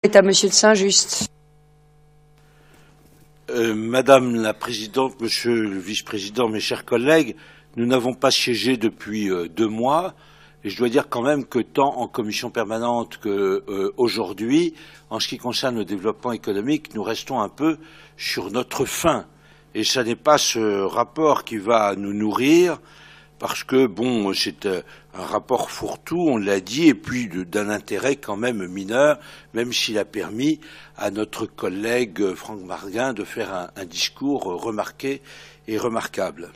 Est à Monsieur de Saint-Just. Madame la Présidente, Monsieur le Vice-président, mes chers collègues, nous n'avons pas siégé depuis 2 mois et je dois dire quand même que tant en commission permanente qu'aujourd'hui, en ce qui concerne le développement économique, nous restons un peu sur notre faim. Et ce n'est pas ce rapport qui va nous nourrir, parce que, bon, c'est un rapport fourre-tout, on l'a dit, et puis d'un intérêt quand même mineur, même s'il a permis à notre collègue Franck Marguin de faire un discours remarqué et remarquable.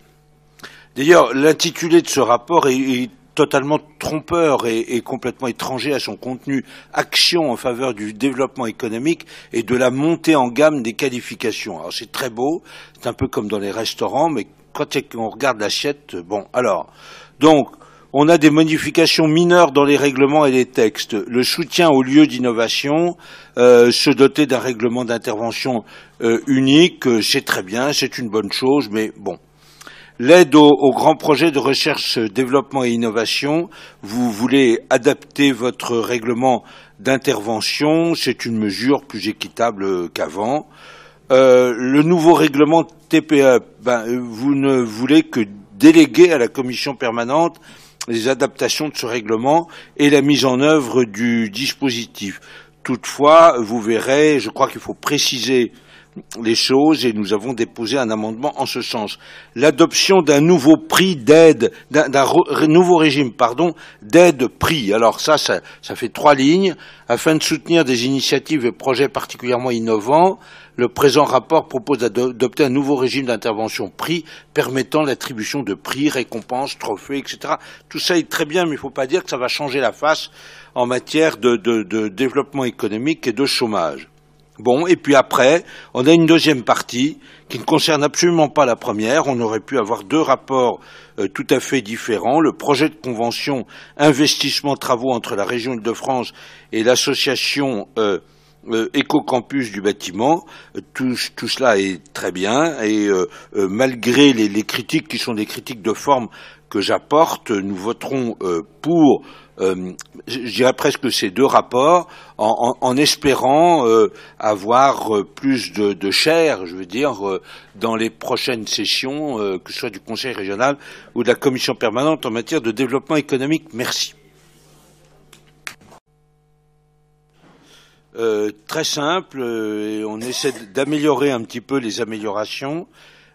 D'ailleurs, l'intitulé de ce rapport est totalement trompeur et complètement étranger à son contenu. Action en faveur du développement économique et de la montée en gamme des qualifications. Alors c'est très beau, c'est un peu comme dans les restaurants, mais quand on regarde l'assiette, bon, alors, donc, on a des modifications mineures dans les règlements et les textes. Le soutien aux lieux d'innovation, se doter d'un règlement d'intervention unique, c'est très bien, c'est une bonne chose, mais bon. L'aide aux grands projets de recherche, développement et innovation, vous voulez adapter votre règlement d'intervention, c'est une mesure plus équitable qu'avant. Le nouveau règlement TPE, vous ne voulez que déléguer à la commission permanente les adaptations de ce règlement et la mise en œuvre du dispositif. Toutefois, vous verrez, je crois qu'il faut préciser les choses et nous avons déposé un amendement en ce sens. L'adoption d'un nouveau prix d'aide, d'un nouveau régime, d'aide prix. Alors ça fait 3 lignes. Afin de soutenir des initiatives et projets particulièrement innovants, le présent rapport propose d'adopter un nouveau régime d'intervention prix permettant l'attribution de prix, récompenses, trophées, etc. Tout ça est très bien, mais il ne faut pas dire que ça va changer la face en matière de développement économique et de chômage. Bon, et puis après, on a une deuxième partie qui ne concerne absolument pas la première. On aurait pu avoir 2 rapports tout à fait différents. Le projet de convention investissement-travaux entre la région Île-de-France et l'association Éco-Campus du bâtiment. Tout cela est très bien et malgré les critiques qui sont des critiques de forme que j'apporte, nous voterons pour je dirais presque ces 2 rapports, en espérant avoir plus de chair, je veux dire, dans les prochaines sessions, que ce soit du Conseil régional ou de la Commission permanente en matière de développement économique. Merci. Très simple, et on essaie d'améliorer un petit peu les améliorations.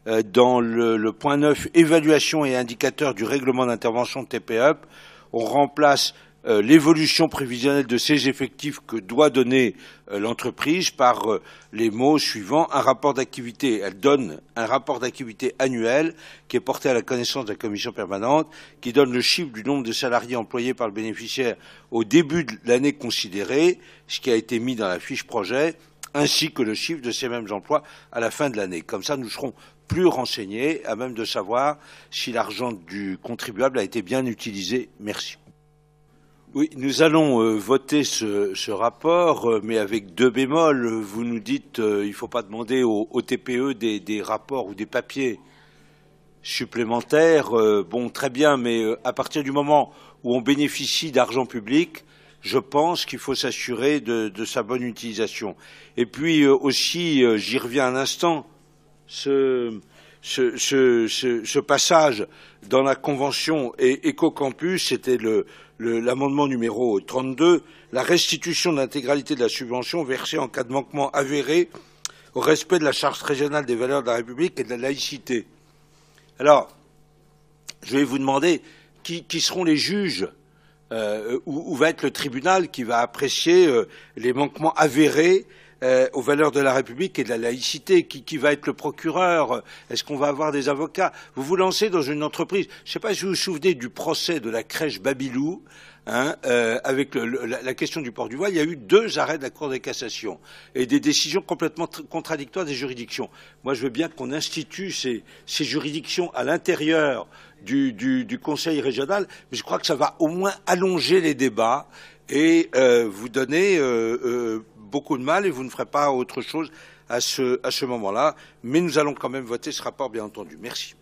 Dans le point 9, évaluation et indicateurs du règlement d'intervention TPE, on remplace l'évolution prévisionnelle de ses effectifs que doit donner l'entreprise par les mots suivants, un rapport d'activité. Elle donne un rapport d'activité annuel qui est porté à la connaissance de la commission permanente, qui donne le chiffre du nombre de salariés employés par le bénéficiaire au début de l'année considérée, ce qui a été mis dans la fiche projet, ainsi que le chiffre de ces mêmes emplois à la fin de l'année. Comme ça, nous serons plus renseignés, à même de savoir si l'argent du contribuable a été bien utilisé. Merci. Oui, nous allons voter ce rapport, mais avec 2 bémols. Vous nous dites il ne faut pas demander au TPE des rapports ou des papiers supplémentaires. Bon, très bien, mais à partir du moment où on bénéficie d'argent public, je pense qu'il faut s'assurer de sa bonne utilisation. Et puis aussi, j'y reviens un instant, ce passage dans la convention Éco-Campus, c'était l'amendement numéro 32, la restitution de l'intégralité de la subvention versée en cas de manquement avéré au respect de la charte régionale des valeurs de la République et de la laïcité. Alors, je vais vous demander qui seront les juges, où va être le tribunal qui va apprécier les manquements avérés aux valeurs de la République et de la laïcité, qui va être le procureur, est-ce qu'on va avoir des avocats? Vous vous lancez dans une entreprise, je ne sais pas si vous vous souvenez du procès de la crèche Babylou, avec la question du port du voile, il y a eu 2 arrêts de la Cour de cassation et des décisions complètement contradictoires des juridictions. Moi, je veux bien qu'on institue ces juridictions à l'intérieur du Conseil régional, mais je crois que ça va au moins allonger les débats et vous donner beaucoup de mal et vous ne ferez pas autre chose à ce moment-là. Mais nous allons quand même voter ce rapport, bien entendu. Merci.